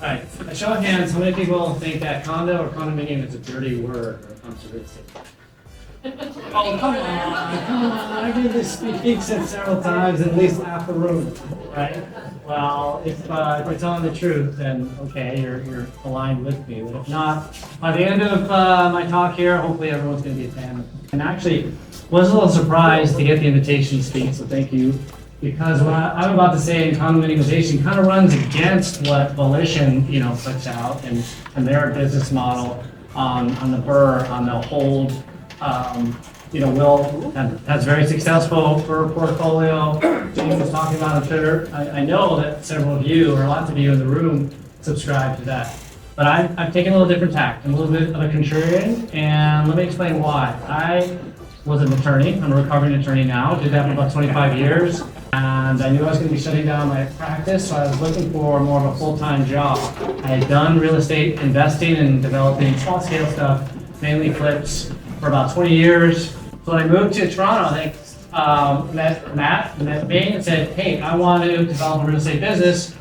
right, a show of hands, how many people think that condo or condominium is a dirty word when it comes to real estate? Oh, come on. I did this speak several times, at least half the room, right? Well, if you're telling the truth, then okay, you're aligned with me. But if not, by the end of my talk here, hopefully everyone's going to be a fan of it. And actually, was a little surprised to get the invitation to speak, so thank you. Because what I'm about to say in condominiumization kind of runs against what Volition, puts out and their business model on the Burr, on the hold. Will has very successful Burr portfolio. James was talking about on Twitter. I know that several of you, or lots of you in the room, subscribe to that. But I've taken a little different tact. I'm a little bit of a contrarian, and let me explain why. I was an attorney. I'm a recovering attorney now. Did that for about 25 years. And I knew I was going to be shutting down my practice, so I was looking for more of a full-time job. I had done real estate investing and developing small-scale stuff, mainly flips, for about 20 years. So when I moved to Toronto, I met me and said, hey, I want to develop a real estate business.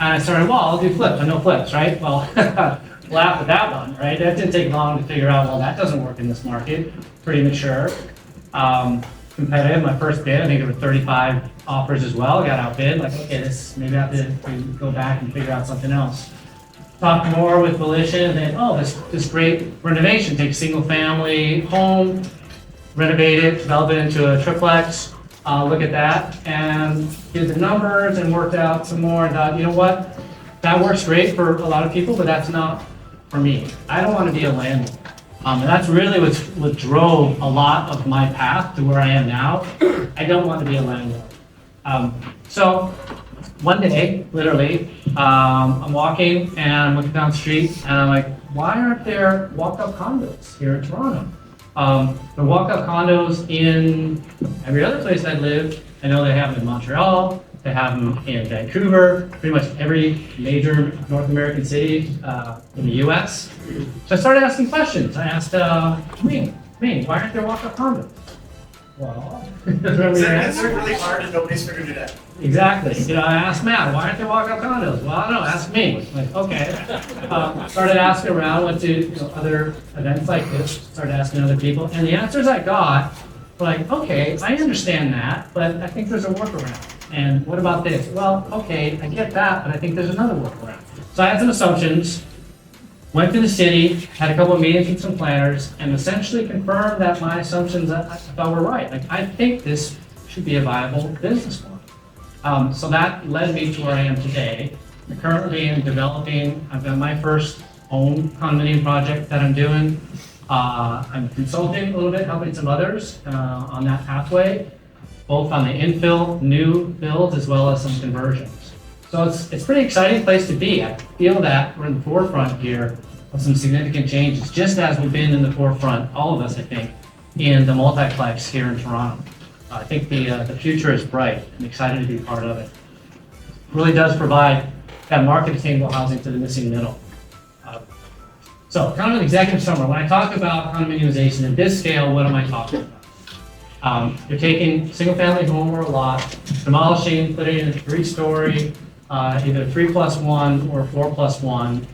And I started, well, I'll do flips. I know flips, right? Well, laugh at that one, right? That didn't take long to figure out, well, that doesn't work in this market. Pretty mature. Competitive. My first bid, I think there were 35 offers as well. Got outbid. Like, okay, maybe I have to go back and figure out something else. Talk more with Volition, and then, oh, this great renovation. Take a single family home, renovate it, develop it into a triplex. Look at that, and did the numbers and worked out some more. And thought, you know what, that works great for a lot of people, but that's not for me. I don't want to be a landlord. And that's really what drove a lot of my path to where I am now. I don't want to be a landlord. So one day, literally, I'm walking and I'm looking down the street and I'm like, why aren't there walk-up condos here in Toronto? There are walk-up condos in every other place I live. I know they have them in Montreal, they have them in Vancouver, pretty much every major North American city in the US. So I started asking questions. I asked, why aren't there walk-up condos? Well, it's really hard and nobody's figured it out. Exactly. I asked Matt, why aren't there walk-up condos? Well, I don't know, ask me. Like, okay. Started asking around, went to other events like this, started asking other people, and the answers I got were like, okay, I understand that, but I think there's a workaround. And what about this? Well, okay, I get that, but I think there's another workaround. So I had some assumptions, went to the city, had a couple of meetings with some planners, and essentially confirmed that my assumptions I thought were right. Like, I think this should be a viable business model. So that led me to where I am today. I'm currently developing, I've got my first own condominium project that I'm doing. I'm consulting a little bit, helping some others on that pathway, both on the infill, new builds, as well as some conversions. So it's a pretty exciting place to be. I feel that we're in the forefront here of some significant changes, just as we've been in the forefront, all of us, I think, in the multiplex here in Toronto. I think the future is bright. I'm excited to be part of it. It really does provide that market attainable housing to the missing middle. So kind of an executive summary. When I talk about condominiumization at this scale, what am I talking about? You're taking single-family home or a lot, demolishing, putting in a 3-story, either 3+1 or 4+1, kind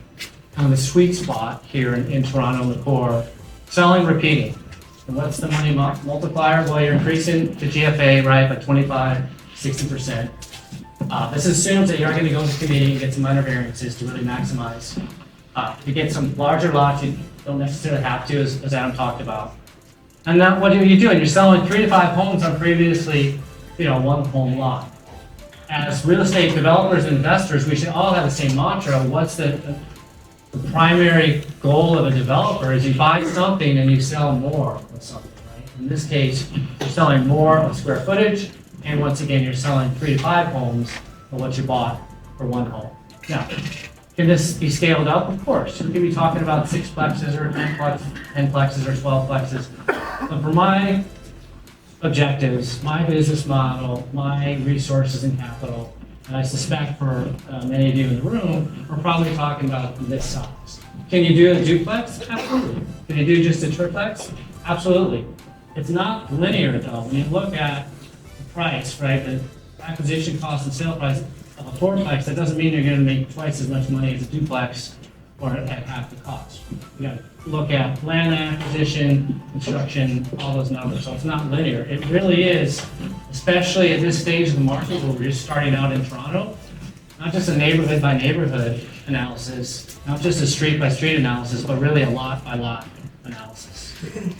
of the sweet spot here in Toronto in the core, selling, repeating. And what's the money multiplier? Well, you're increasing the GFA, right, by 25, 60%. This assumes that you're going to go into committee and get some minor variances to really maximize. You get some larger lots, you don't necessarily have to, as Adam talked about. And then what are you doing? You're selling 3 to 5 homes on previously, one home lot. As real estate developers and investors, we should all have the same mantra. What's the primary goal of a developer is you buy something and you sell more of something, right? In this case, you're selling more of square footage, and once again, you're selling 3 to 5 homes of what you bought for 1 home. Now, can this be scaled up? Of course. We could be talking about 6 plexes or 10 plexes or 12 plexes. But for my objectives, my business model, my resources and capital, and I suspect for many of you in the room, we're probably talking about this size. Can you do a duplex? Absolutely. Can you do just a triplex? Absolutely. It's not linear though. When you look at the price, right, the acquisition cost and sale price, of a fourplex, that doesn't mean you're gonna make twice as much money as a duplex or at half the cost. You gotta look at land acquisition, construction, all those numbers, so it's not linear. It really is, especially at this stage of the market where we're just starting out in Toronto, not just a neighborhood by neighborhood analysis, not just a street by street analysis, but really a lot by lot analysis.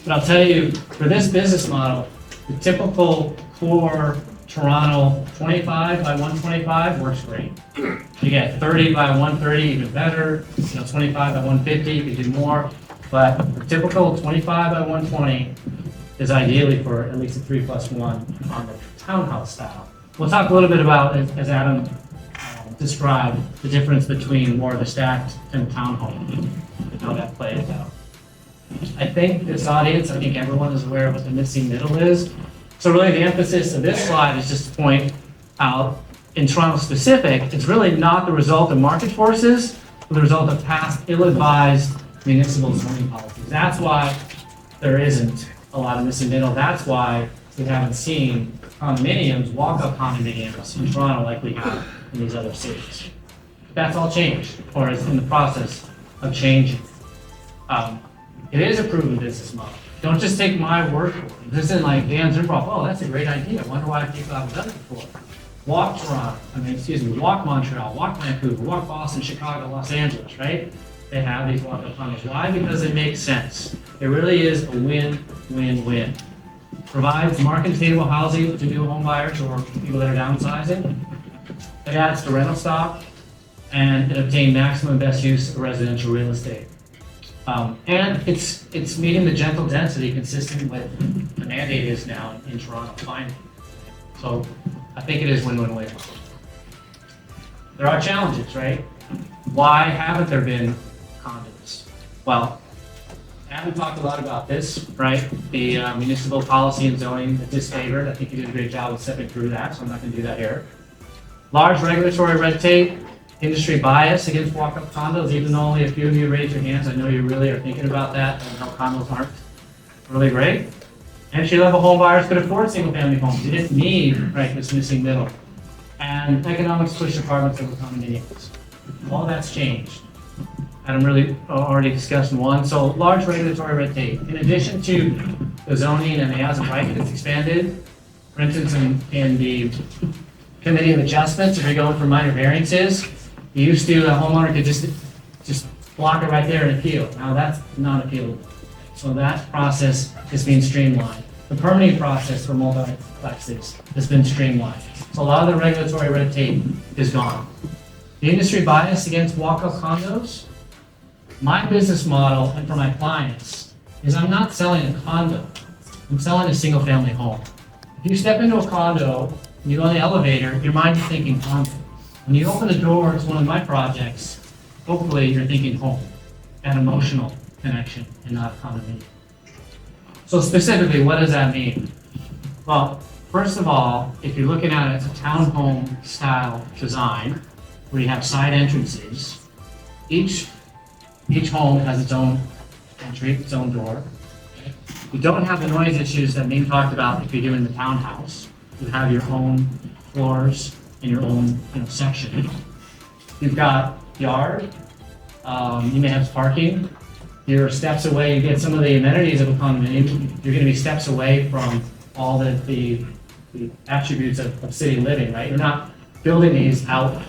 But I'll tell you, for this business model, the typical core Toronto 25 by 125 works great. You get 30 by 130, even better. 25 by 150, you can do more. But the typical 25 by 120 is ideally for at least a 3+1 on the townhouse style. We'll talk a little bit about, as Adam described, the difference between more of a stacked and townhome and how that plays out. I think this audience, I think everyone is aware of what the missing middle is. So really the emphasis of this slide is just to point out, in Toronto specific, it's really not the result of market forces, but the result of past ill-advised municipal zoning policies. That's why there isn't a lot of missing middle. That's why we haven't seen condominiums, walk-up condominiums in Toronto like we have in these other cities. That's all changed, or is in the process of changing. It is a proven business model. Don't just take my word for it. This isn't like Dan Zimbrov, oh, that's a great idea. I wonder why people haven't done it before. Walk Toronto, walk Montreal, walk Vancouver, walk Boston, Chicago, Los Angeles, right? They have these walk-up condos. Why? Because it makes sense. It really is a win-win-win. Provides market-attainable housing to new home buyers or people that are downsizing. It adds to rental stock, and it obtains maximum best use of residential real estate. And it's meeting the gentle density consistent with the mandate is now in Toronto finally. So I think it is win-win-win. There are challenges, right? Why haven't there been condos? Well, Adam talked a lot about this, right? The municipal policy and zoning that disfavored. I think you did a great job of stepping through that, so I'm not going to do that here. Large regulatory red tape, industry bias against walk-up condos, even though only a few of you raised your hands. I know you really are thinking about that and how condos aren't really great. Entry-level home buyers could afford single-family homes. You didn't need, right, this missing middle. And economics pushed apartments over condominiums. All that's changed. Adam really already discussed one. So large regulatory red tape. In addition to the zoning and the as-of-right that's expanded, for instance, in the committee of adjustments, if you're going for minor variances, you used to, a homeowner could just block it right there and appeal. Now that's not appealable. So that process is being streamlined. The permitting process for multiplexes has been streamlined. So a lot of the regulatory red tape is gone. The industry bias against walk-up condos, my business model and for my clients is I'm not selling a condo, I'm selling a single-family home. If you step into a condo, and you go in the elevator, your mind is thinking condo. When you open the door to one of my projects, hopefully you're thinking home, an emotional connection and not a condominium. So specifically, what does that mean? Well, first of all, if you're looking at it as a townhome style design, where you have side entrances, each home has its own entry, its own door. You don't have the noise issues that Ming talked about if you're doing the townhouse. You have your own floors and your own section. You've got yard. You may have parking. You're steps away. You get some of the amenities of a condominium. You're going to be steps away from all the attributes of city living, right? You're not building these out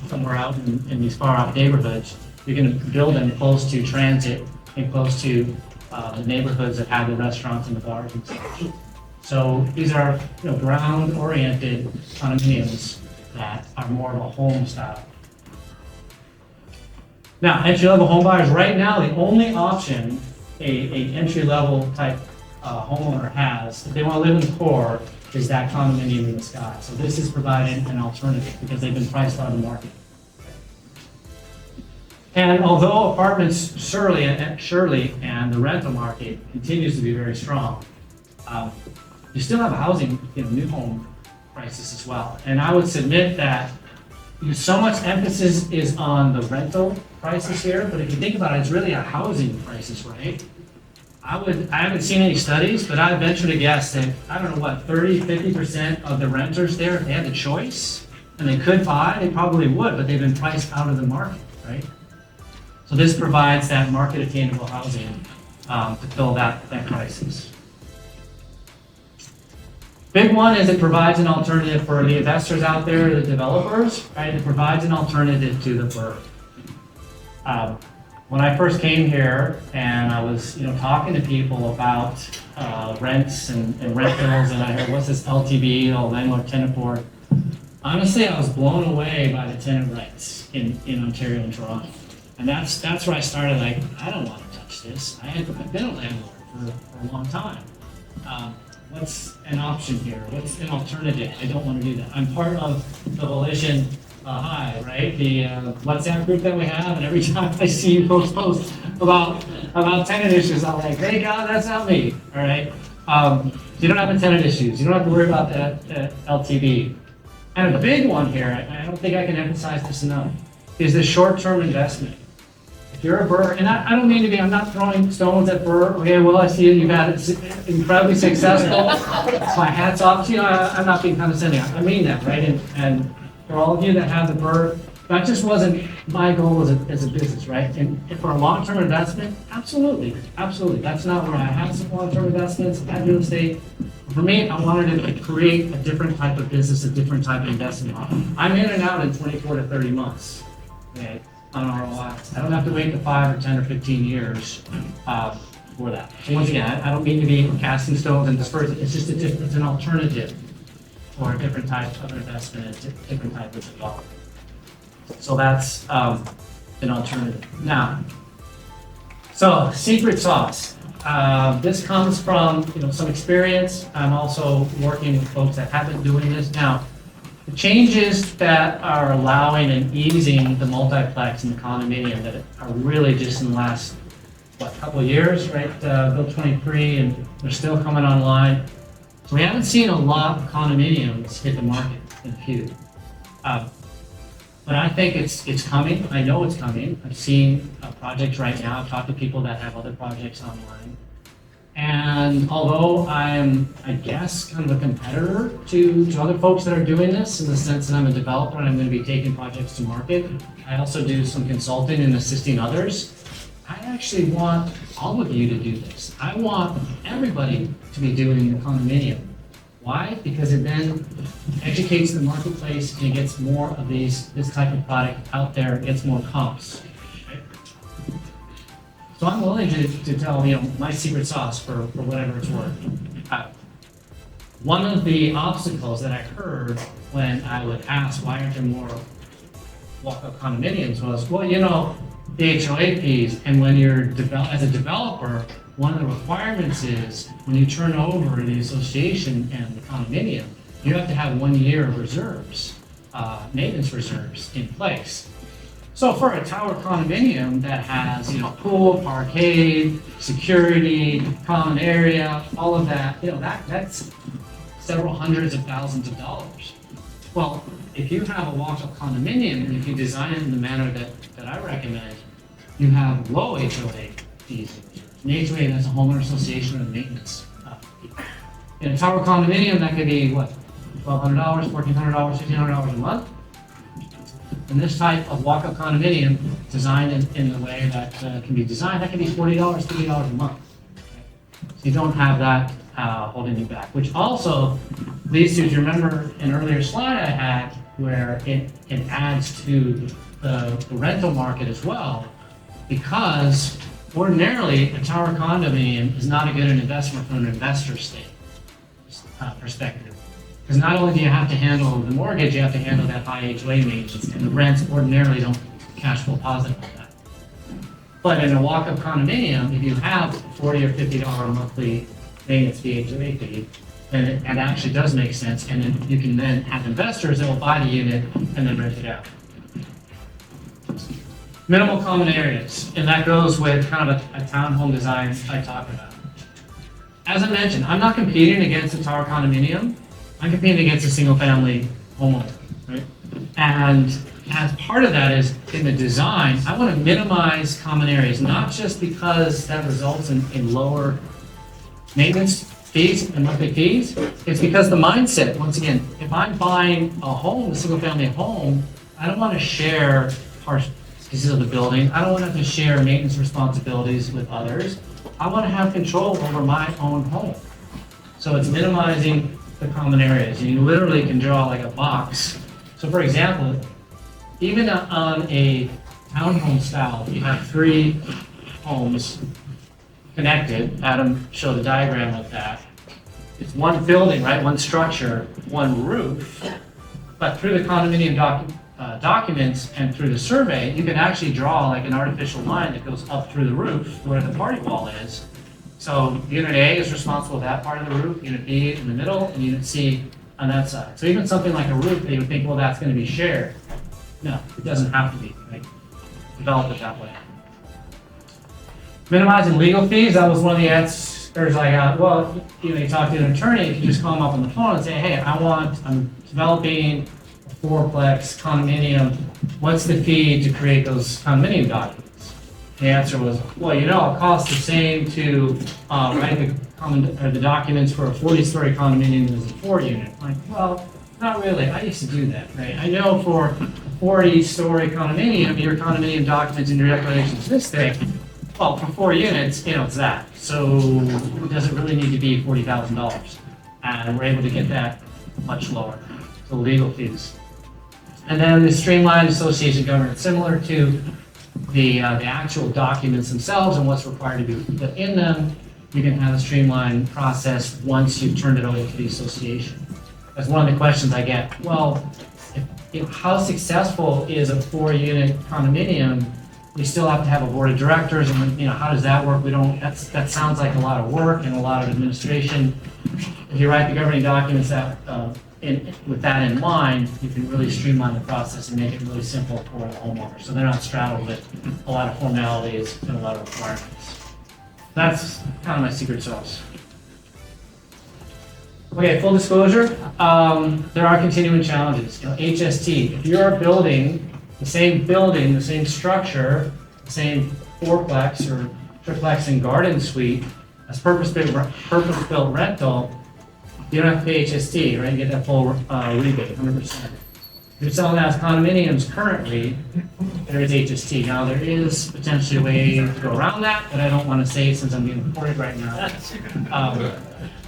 somewhere out in these far off neighborhoods. You're going to build them close to transit and close to the neighborhoods that have the restaurants and the bars and such. So these are ground-oriented condominiums that are more of a home style. Now, entry-level home buyers, right now, the only option a entry-level type homeowner has, if they want to live in the core, is that condominium in the sky. So this is providing an alternative because they've been priced out of the market. And although apartments surely and the rental market continues to be very strong, you still have a housing, new home crisis as well. And I would submit that so much emphasis is on the rental crisis here, but if you think about it, it's really a housing crisis, right? I haven't seen any studies, but I venture to guess that, 30, 50% of the renters there, if they had the choice, and they could buy, they probably would, but they've been priced out of the market, right? So this provides that market attainable housing to fill that crisis. Big one is it provides an alternative for the investors out there, the developers, right? It provides an alternative to the burr. When I first came here and I was, talking to people about rents and rentals, and I heard, what's this LTV, landlord tenant board? Honestly, I was blown away by the tenant rights in Ontario and Toronto. And that's where I started, like, I don't want to touch this. I've been a landlord for a long time. What's an option here? What's an alternative? I don't want to do that. I'm part of the Volition High, right? The WhatsApp group that we have, and every time I see you post about tenant issues, I'm like, hey God, that's not me. All right. You don't have the tenant issues. You don't have to worry about that LTV. And the big one here, I don't think I can emphasize this enough, is the short-term investment. If you're a burr, and I don't mean to be, I'm not throwing stones at burr. Okay, well, I see you've had it incredibly successful. So my hat's off to you. I'm not being condescending. I mean that, right? And for all of you that have the burr, that just wasn't my goal as a business, right? And for a long-term investment, absolutely. That's not where I have some long-term investments, I have real estate. For me, I wanted to create a different type of business, a different type of investment model. I'm in and out in 24 to 30 months, okay, on ROI. I don't have to wait to 5 or 10 or 15 years for that. So once again, I don't mean to be casting stones and dispersing. It's just it's an alternative for a different type of investment, a different type of development. So that's an alternative. Now, so secret sauce. This comes from some experience. I'm also working with folks that have been doing this. Now, the changes that are allowing and easing the multiplex and the condominium that are really just in the last couple of years, right? Bill 23, and they're still coming online. So we haven't seen a lot of condominiums hit the market in a few. But I think it's coming. I know it's coming. I've seen projects right now. I've talked to people that have other projects online. And although I'm, I guess, kind of a competitor to other folks that are doing this in the sense that I'm a developer and I'm going to be taking projects to market, I also do some consulting and assisting others. I actually want all of you to do this. I want everybody to be doing the condominium. Why? Because it then educates the marketplace and it gets more of this type of product out there, it gets more comps. Right? So I'm willing to tell my secret sauce for whatever it's worth. One of the obstacles that I heard when I would ask why aren't there more walk-up condominiums was, the HOA fees, and when you're as a developer, one of the requirements is when you turn over the association and the condominium, you have to have 1 year of reserves, maintenance reserves in place. So for a tower condominium that has, pool, parkade, security, common area, all of that, that's several hundreds of thousands of dollars. Well, if you have a walk-up condominium and if you design it in the manner that I recommend, you have low HOA fees. An HOA, that's a homeowner association or maintenance fee. In a tower condominium, that could be what, $1,200, $1,400, $1,500 a month. And this type of walk-up condominium, designed in the way that can be designed, that can be $40, $50 a month. So you don't have that holding you back, which also leads to, do you remember an earlier slide I had where it adds to the rental market as well, because ordinarily a tower condominium is not a good investment from an investor perspective. Because not only do you have to handle the mortgage, you have to handle that high HOA maintenance, and the rents ordinarily don't cash flow positive on that. But in a walk-up condominium, if you have $40 or $50 monthly maintenance fee, HOA fee, then it actually does make sense, and then you can then have investors that will buy the unit and then rent it out. Minimal common areas, and that goes with kind of a townhome design I talked about. As I mentioned, I'm not competing against a tower condominium. I'm competing against a single-family homeowner, right? And as part of that is in the design, I want to minimize common areas, not just because that results in lower maintenance fees and monthly fees, it's because the mindset, once again, if I'm buying a home, a single family home, I don't want to share parts pieces of the building. I don't want to have to share maintenance responsibilities with others. I want to have control over my own home. So it's minimizing the common areas. You literally can draw like a box. So for example, even on a townhome style, you have 3 homes connected. Adam showed a diagram of that. It's one building, right? One structure, one roof. But through the condominium documents and through the survey, you can actually draw like an artificial line that goes up through the roof where the party wall is. So unit A is responsible for that part of the roof, unit B in the middle, and unit C on that side. So even something like a roof, they would think, well, that's going to be shared. No, it doesn't have to be. Right? Develop it that way. Minimizing legal fees, that was one of the answers I got. Well, you talk to an attorney, you can just call them up on the phone and say, hey, I'm developing a 4-plex condominium. What's the fee to create those condominium documents? The answer was, well, it costs the same to write the documents for a 40-story condominium as a 4-unit. I'm like, well, not really. I used to do that, right? I know for a 40-story condominium, your condominium documents and your declarations this thick. Well, for 4 units, it's that. So it doesn't really need to be $40,000. And we're able to get that much lower. So legal fees. And then the streamlined association governance, similar to the actual documents themselves and what's required to be put in them, you can have a streamlined process once you've turned it over to the association. That's one of the questions I get. Well, how successful is a 4-unit condominium? We still have to have a board of directors, and how does that work? That sounds like a lot of work and a lot of administration. If you write the governing documents with that in mind, you can really streamline the process and make it really simple for the homeowner. So they're not straddled with a lot of formalities and a lot of requirements. That's kind of my secret sauce. Okay, full disclosure, there are continuing challenges. HST, if you're building the same structure, the same 4-plex or triplex and garden suite as purpose-built rental, you don't have to pay HST, right? You get that full rebate, 100%. If you're selling that as condominiums currently, there is HST. Now, there is potentially a way to go around that, but I don't want to say since I'm being recorded right now.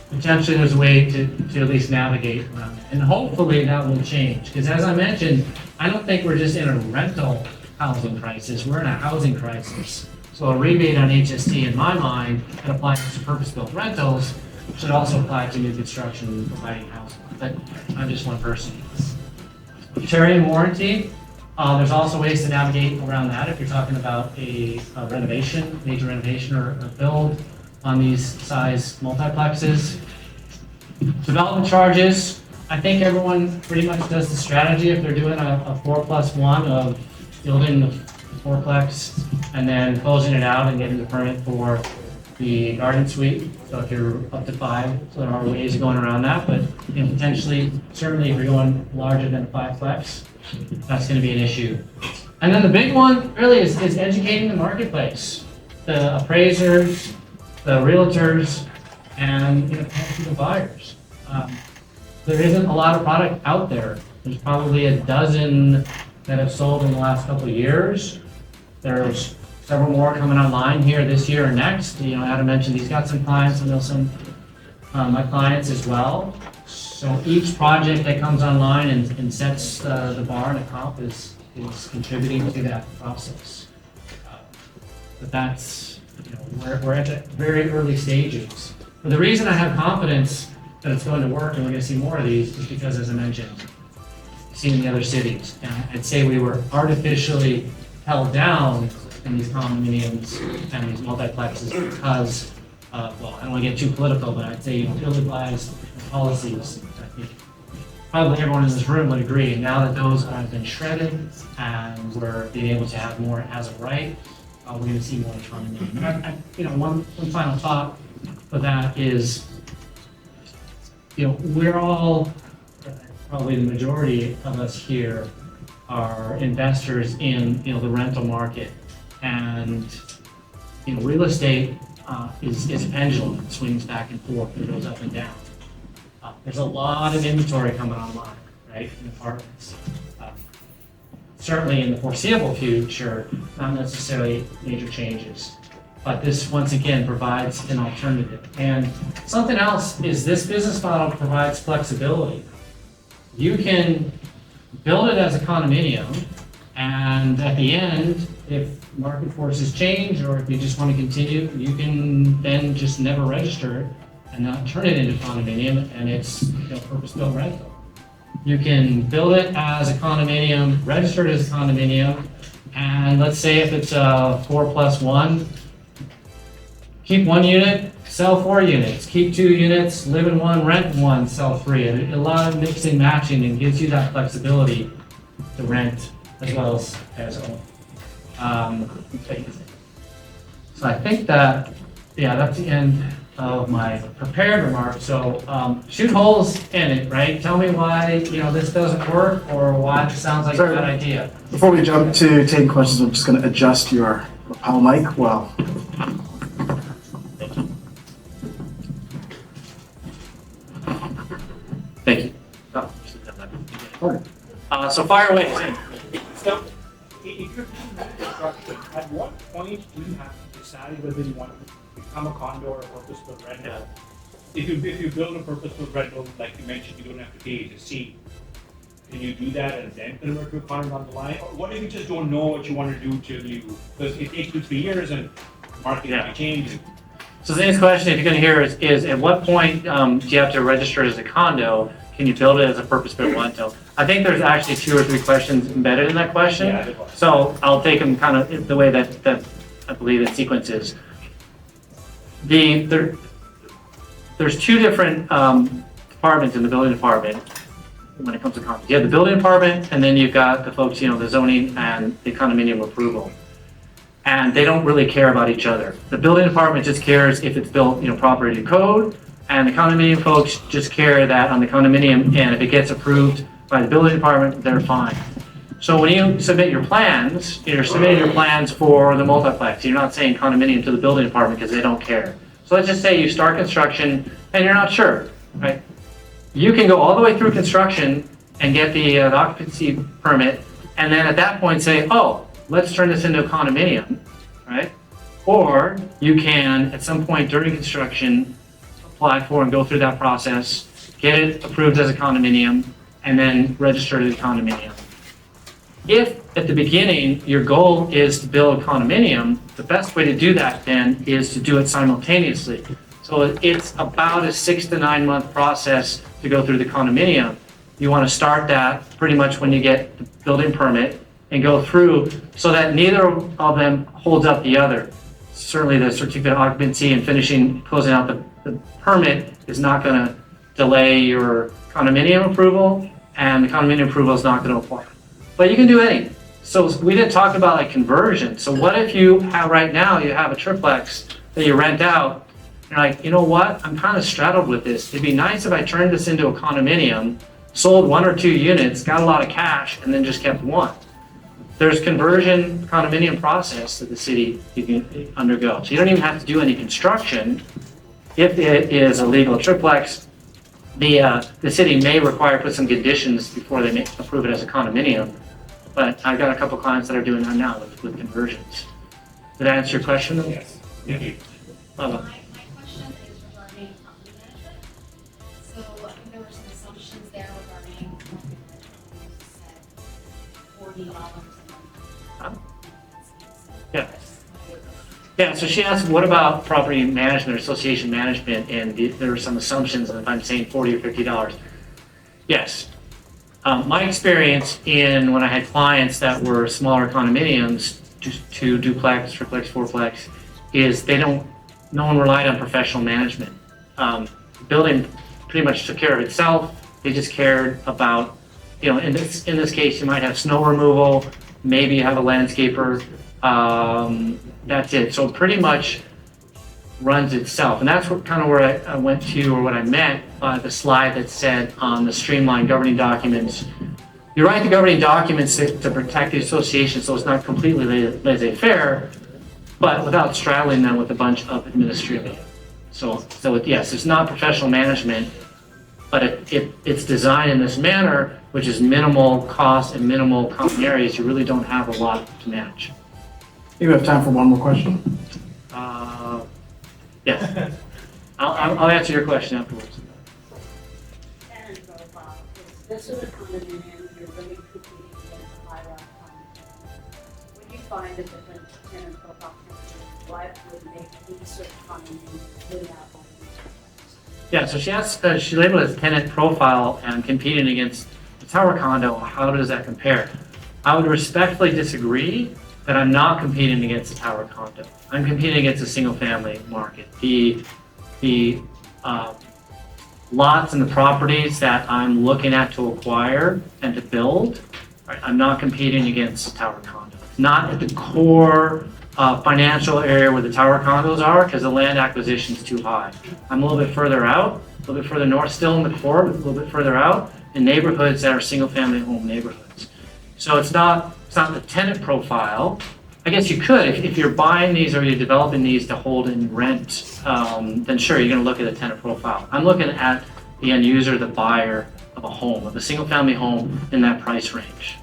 Potentially, there's a way to at least navigate around it. And hopefully that will change. Because as I mentioned, I don't think we're just in a rental housing crisis. We're in a housing crisis. So a rebate on HST, in my mind, that applies to purpose-built rentals should also apply to new construction and providing housing. But I'm just one person. Charity and warranty, there's also ways to navigate around that if you're talking about a renovation, major renovation or a build on these size multiplexes. Development charges, I think everyone pretty much does the strategy if they're doing a 4+1 of building the 4-plex and then closing it out and getting the permit for the garden suite. So if you're up to 5, so there are ways of going around that, but potentially, certainly if you're going larger than a 5-plex, that's going to be an issue. And then the big one really is educating the marketplace, the appraisers, the realtors, and the buyers. There isn't a lot of product out there. There's probably a dozen that have sold in the last couple of years. There's several more coming online here this year or next. Adam mentioned he's got some clients. I know some my clients as well. So each project that comes online and sets the bar and a comp is contributing to that process. But that's we're at the very early stages. But the reason I have confidence that it's going to work and we're going to see more of these is because, as I mentioned, seen the other cities. And I'd say we were artificially held down in these condominiums and these multiplexes because, I don't want to get too political, but I'd say ill-advised policies. I think probably everyone in this room would agree. And now that those have been shredded and we're being able to have more as of right, we're going to see more condominium. One final thought for that is, we're all, probably the majority of us here are investors in, the rental market. And, real estate, is a pendulum. It swings back and forth. It goes up and down. There's a lot of inventory coming online, right, in apartments. Certainly in the foreseeable future, not necessarily major changes. But this, once again, provides an alternative. And something else is this business model provides flexibility. You can build it as a condominium, and at the end, if market forces change, or if you just want to continue, you can then just never register it and not turn it into condominium, and it's purpose-built rental. You can build it as a condominium, register it as a condominium, and let's say if it's a 4+1, keep 1 unit, sell 4 units, keep 2 units, live in 1, rent 1, sell 3. And a lot of mixing, matching, and gives you that flexibility to rent as well as own. So I think that, that's the end of my prepared remarks. So shoot holes in it, right? Tell me why this doesn't work, or why it sounds like a bad idea. Before we jump to taking questions, I'm just going to adjust your lapel mic. Well, thank you. So fire away. So, if you're construction, at what point do you have to decide whether you want to become a condo or a purpose-built rental? If you build a purpose-built rental, like you mentioned, you don't have to pay to see. Can you do that and then convert to a condo down the line? Or what if you just don't know what you want to do till you, because it takes 2-3 years and market may change. So the next question, if you're going to hear, is at what point do you have to register as a condo? Can you build it as a purpose-built rental? I think there's actually 2 or 3 questions embedded in that question. Yeah, so I'll take them kind of the way that I believe the sequence is. There's 2 different departments in the building department when it comes to condos. You have the building department, and then you've got the folks, the zoning and the condominium approval. And they don't really care about each other. The building department just cares if it's built, properly to code, and the condominium folks just care that on the condominium, and if it gets approved by the building department, they're fine. So when you submit your plans, you're submitting your plans for the multiplex. You're not saying condominium to the building department because they don't care. So let's just say you start construction and you're not sure, right? You can go all the way through construction and get the occupancy permit, and then at that point say, oh, let's turn this into a condominium, right? Or you can, at some point during construction, apply for and go through that process, get it approved as a condominium, and then register to the condominium. If at the beginning your goal is to build a condominium, the best way to do that then is to do it simultaneously. So it's about a 6 to 9 month process to go through the condominium. You want to start that pretty much when you get the building permit and go through so that neither of them holds up the other. Certainly the certificate of occupancy and closing out the permit is not going to delay your condominium approval, and the condominium approval is not going to apply. But you can do any. So we didn't talk about like conversion. So what if you have right now, you have a triplex that you rent out, and you're like, you know what, I'm kind of straddled with this. It'd be nice if I turned this into a condominium, sold 1 or 2 units, got a lot of cash, and then just kept 1. There's conversion condominium process that the city you can undergo. So you don't even have to do any construction. If it is a legal triplex, the city may require to put some conditions before they approve it as a condominium. But I've got a couple clients that are doing that now with conversions. Did that answer your question? Yes. Yeah. My question is regarding property management. So I think there were some assumptions there regarding property management. You said $40 a month. Yeah. Yeah, so she asked, what about property management or association management? And there were some assumptions, and if I'm saying $40 or $50. Yes. My experience when I had clients that were smaller condominiums, 2 duplex, triplex, fourplex, is no one relied on professional management. The building pretty much took care of itself. They just cared about, in this case, you might have snow removal, maybe you have a landscaper. That's it. So it pretty much runs itself. And that's where I went to, or what I meant by the slide that said on the streamlined governing documents. You write the governing documents to protect the association so it's not completely laissez-faire, but without straddling them with a bunch of administrative. So yes, it's not professional management, but it's designed in this manner, which is minimal cost and minimal common areas. You really don't have a lot to manage. You have time for one more question? Yes. I'll answer your question afterwards. Tenant profile, is this sort of condominium, you're really competing against high-rise condominiums? When you find a different tenant profile, what would make these sort of condominiums win out on these? Yeah, so she asked, she labeled it as tenant profile and competing against the tower condo. How does that compare? I would respectfully disagree that I'm not competing against the tower condo. I'm competing against the single family market. The lots and the properties that I'm looking at to acquire and to build, right, I'm not competing against the tower condo. It's not at the core financial area where the tower condos are because the land acquisition is too high. I'm a little bit further out, a little bit further north, still in the core, but a little bit further out in neighborhoods that are single family home neighborhoods. So it's not the tenant profile. I guess you could, if you're buying these or you're developing these to hold and rent, then sure, you're gonna look at a tenant profile. I'm looking at the end user, the buyer of a home, of a single family home in that price range.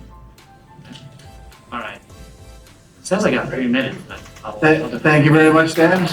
All right. Sounds like I got 3 minutes, but I'll Thank you very much, Dan.